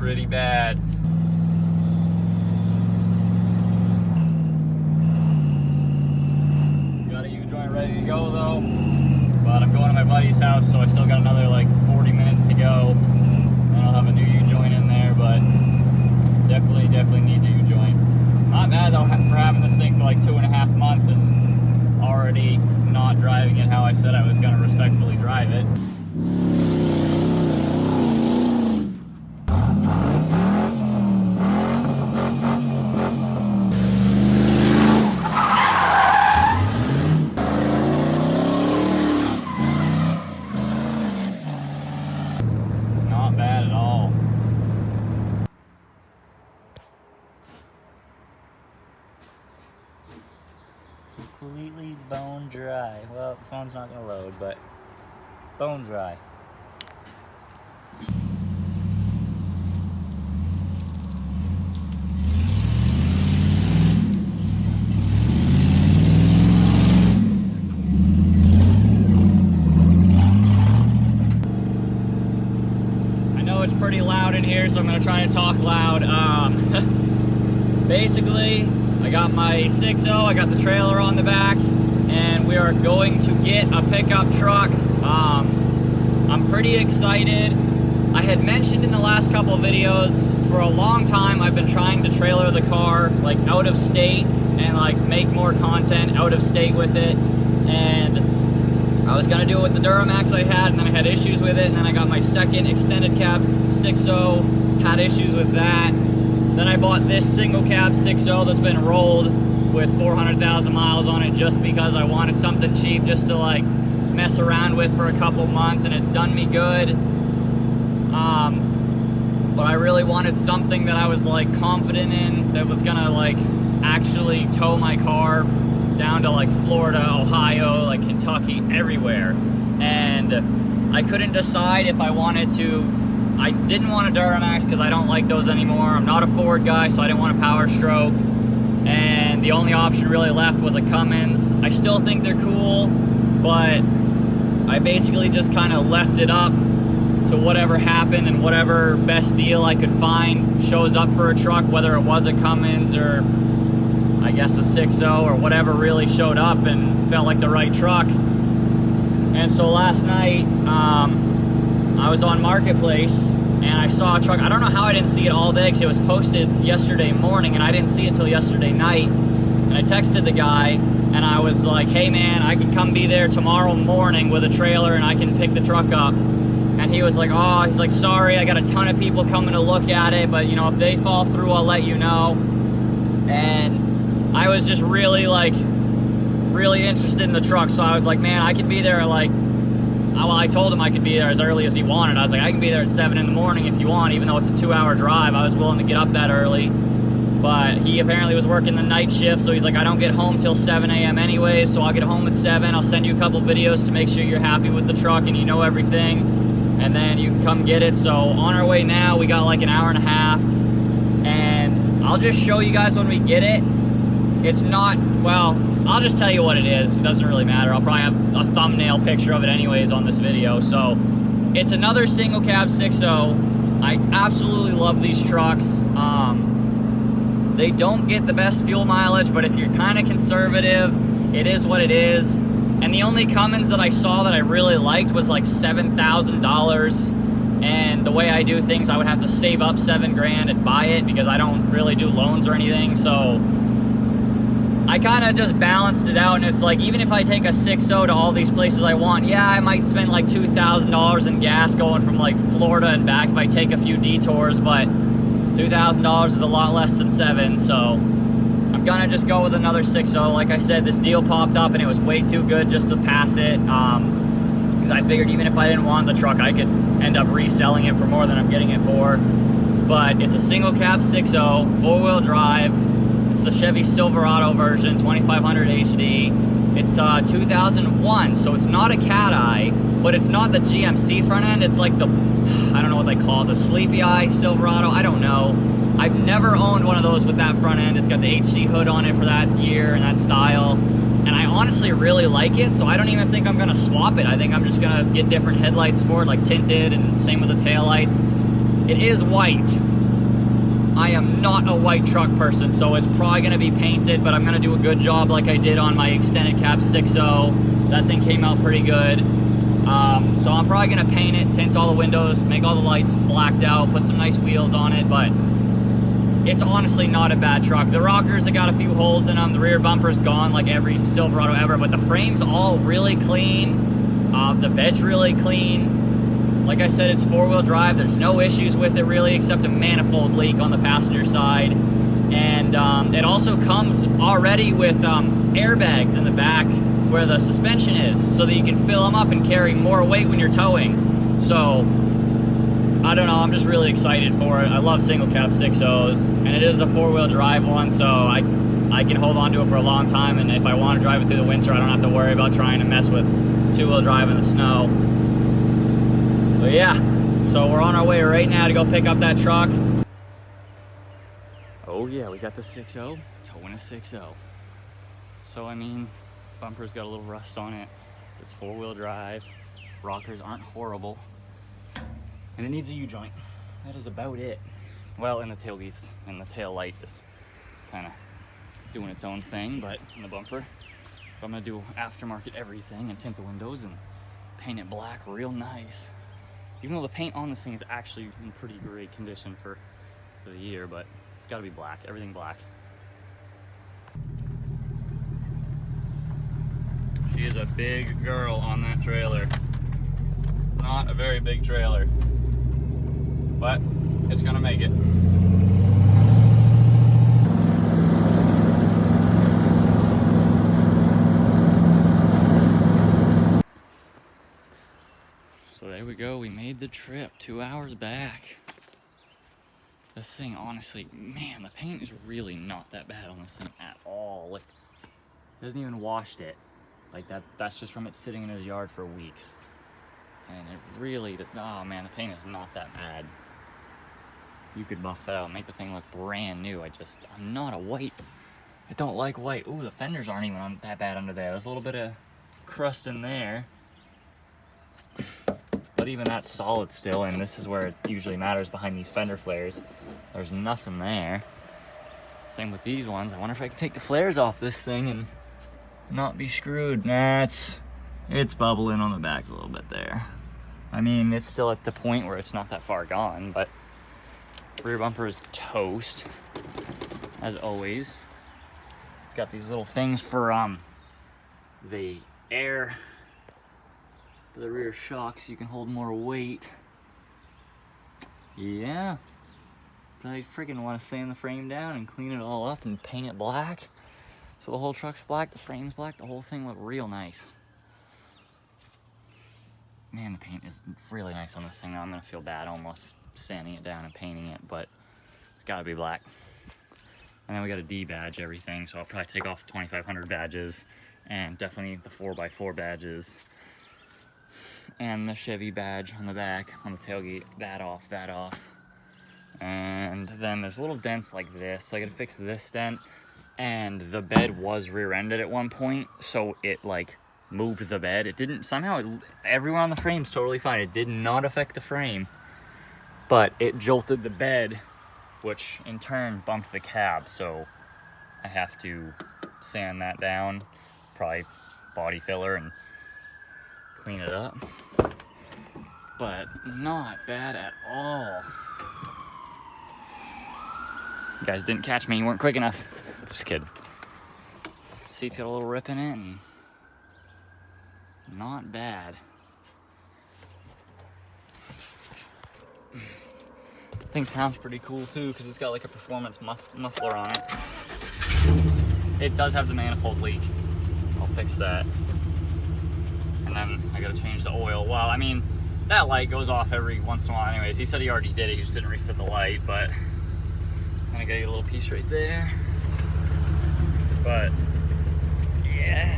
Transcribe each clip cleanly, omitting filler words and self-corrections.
pretty bad. Got a U-joint ready to go though, but I'm going to my buddy's house, so I still got another like 40 minutes to go. Then I'll have a new U-joint in there, but definitely need the U-joint. Not bad though for having this thing for like 2.5 months and already not driving it how I said I was going to respectfully drive it. Not bad at all. Completely bone dry. Well, the phone's not gonna load, but bone dry. I know it's pretty loud in here, so I'm gonna try to talk loud. Basically, I got my 6.0, I got the trailer on the back, and we are going to get a pickup truck. I'm pretty excited. I had mentioned in the last couple of videos, for a long time I've been trying to trailer the car like out of state and like make more content out of state with it. And I was gonna do it with the Duramax I had, and then I had issues with it, and then I got my second extended cab 6.0, had issues with that. Then I bought this single cab 6.0 that's been rolled with 400,000 miles on it just because I wanted something cheap just to like mess around with for a couple months, and it's done me good. But I really wanted something that I was like confident in, that was gonna like actually tow my car down to like Florida, Ohio, like Kentucky, everywhere. And I couldn't decide if I wanted to. I didn't want a Duramax because I don't like those anymore. I'm not a Ford guy, so I didn't want a Power Stroke. And the only option really left was a Cummins. I still think they're cool, but I basically just kind of left it up to whatever happened, and whatever best deal I could find shows up for a truck, whether it was a Cummins or I guess a 6.0 or whatever really showed up and felt like the right truck. And so last night, I was on Marketplace and I saw a truck. I don't know how I didn't see it all day because it was posted yesterday morning and I didn't see it till yesterday night. And I texted the guy and I was like, hey man, I can come be there tomorrow morning with a trailer and I can pick the truck up. And he was like, oh, he's like, sorry, I got a ton of people coming to look at it, but you know, if they fall through, I'll let you know. And I was just really interested in the truck. So I was like, man, I could be there at like, well, I told him I could be there as early as he wanted. I was like, I can be there at 7 in the morning if you want, even though it's a 2-hour drive. I was willing to get up that early. But he apparently was working the night shift, so he's like, I don't get home till 7 a.m. anyways, so I'll get home at 7. I'll send you a couple videos to make sure you're happy with the truck and you know everything, and then you can come get it. So on our way now, we got like an hour and a half, and I'll just show you guys when we get it. It's not, well, I'll just tell you what it is. It doesn't really matter. I'll probably have a thumbnail picture of it anyways on this video. So it's another single cab 6.0. I absolutely love these trucks. They don't get the best fuel mileage, but if you're kind of conservative, it is what it is. And the only Cummins that I saw that I really liked was like $7,000. And the way I do things, I would have to save up $7,000 and buy it because I don't really do loans or anything. So I kind of just balanced it out, and it's like, even if I take a 6.0 to all these places I want, yeah, I might spend like $2,000 in gas going from like Florida and back if I take a few detours, but $2,000 is a lot less than $7,000, so I'm gonna just go with another 6.0. Like I said, this deal popped up and it was way too good just to pass it, because I figured even if I didn't want the truck, I could end up reselling it for more than I'm getting it for. But it's a single cab 6.0, 4-wheel drive. It's the Chevy Silverado version, 2500 HD. It's 2001, so it's not a cat eye, but it's not the GMC front end. It's like the, I don't know what they call it, the Sleepy Eye Silverado. I don't know. I've never owned one of those with that front end. It's got the HD hood on it for that year and that style. And I honestly really like it, so I don't even think I'm gonna swap it. I think I'm just gonna get different headlights for it, like tinted, and same with the taillights. It is white, I am not a white truck person, so it's probably gonna be painted, but I'm gonna do a good job like I did on my extended cab 6.0. That thing came out pretty good. So I'm probably gonna paint it, tint all the windows, make all the lights blacked out, put some nice wheels on it, but it's honestly not a bad truck. The rockers have got a few holes in them, the rear bumper's gone like every Silverado ever, but the frame's all really clean, the bed's really clean. Like I said, it's 4-wheel drive. There's no issues with it really, except a manifold leak on the passenger side. And it also comes already with airbags in the back where the suspension is, so that you can fill them up and carry more weight when you're towing. So, I don't know, I'm just really excited for it. I love single cab 6.0s, and it is a 4-wheel drive one, so I can hold on to it for a long time, and if I want to drive it through the winter, I don't have to worry about trying to mess with 2-wheel drive in the snow. But yeah, so we're on our way right now to go pick up that truck. Oh yeah, we got the 6.0, towing a 6.0. So I mean, bumper's got a little rust on it. It's 4-wheel drive. Rockers aren't horrible. And it needs a U-joint. That is about it. Well, and the tailgates and the tail light is kind of doing its own thing, but in the bumper. But I'm gonna do aftermarket everything and tint the windows and paint it black real nice. Even though the paint on this thing is actually in pretty great condition for the year, but it's gotta be black, everything black. She is a big girl on that trailer. Not a very big trailer, but it's gonna make it. So there we go, we made the trip 2 hours back. This thing, honestly, man, the paint is really not that bad on this thing at all. Like, it hasn't even washed it. Like that's just from it sitting in his yard for weeks. And it really, oh man, the paint is not that bad. You could buff that out, make the thing look brand new. I'm not a white, I don't like white. Ooh, the fenders aren't even that bad under there. There's a little bit of crust in there. But even that's solid still, and this is where it usually matters behind these fender flares. There's nothing there. Same with these ones. I wonder if I can take the flares off this thing and not be screwed. Nah, it's bubbling on the back a little bit there. I mean, it's still at the point where it's not that far gone, but rear bumper is toast, as always. It's got these little things for the air, the rear shocks, so you can hold more weight. Yeah, but I freaking want to sand the frame down and clean it all up and paint it black. So the whole truck's black, the frame's black, the whole thing looked real nice. Man, the paint is really nice on this thing. Now I'm gonna feel bad almost sanding it down and painting it, but it's gotta be black. And then we gotta de-badge everything, so I'll probably take off the 2500 badges and definitely the 4x4 badges and the Chevy badge on the back, on the tailgate, that off. And then there's little dents like this, so I gotta fix this dent. And the bed was rear-ended at one point, so it like moved the bed. It didn't, somehow everywhere on the frame's totally fine. It did not affect the frame, but it jolted the bed, which in turn bumped the cab. So I have to sand that down, probably body filler and clean it up. But not bad at all. You guys didn't catch me, you weren't quick enough. Just kidding. Seat's got a little rip in it and not bad. Thing sounds pretty cool too, because it's got like a performance muffler on it. It does have the manifold leak. I'll fix that. And then I gotta change the oil. Well, I mean, that light goes off every once in a while anyways. He said he already did it, he just didn't reset the light, but I'm gonna get a little piece right there. But yeah.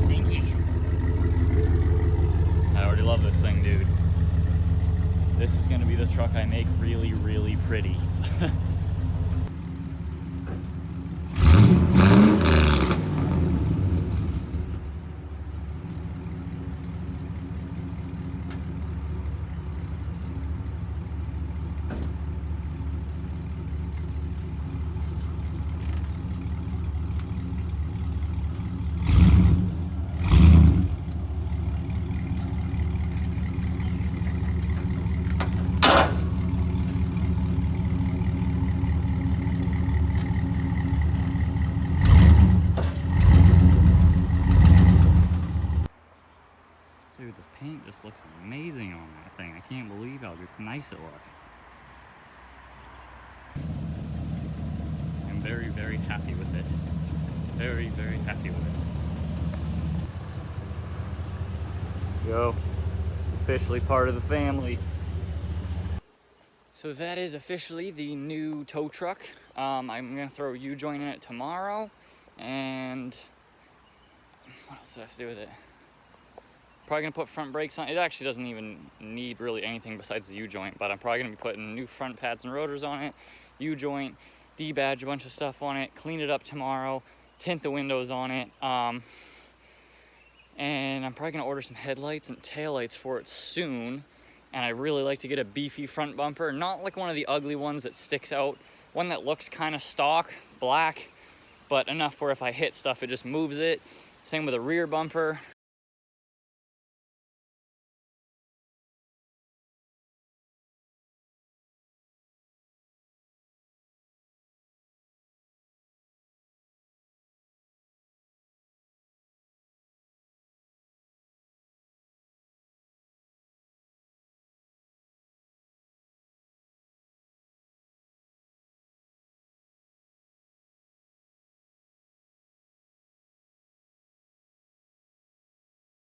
Stinky. I already love this thing, dude. This is gonna be the truck I make really, really pretty. looks amazing on that thing. I can't believe how nice it looks. I'm very, very happy with it. Very, very happy with it. Yo, it's officially part of the family. So that is officially the new tow truck. I'm gonna throw a U-joint in it tomorrow, and what else do I have to do with it? Probably gonna put front brakes on. It actually doesn't even need really anything besides the U-joint, but I'm probably gonna be putting new front pads and rotors on it, U-joint, debadge a bunch of stuff on it, clean it up tomorrow, tint the windows on it, and I'm probably gonna order some headlights and taillights for it soon. And I really like to get a beefy front bumper, not like one of the ugly ones that sticks out, one that looks kind of stock, black, but enough where if I hit stuff, it just moves it. Same with a rear bumper.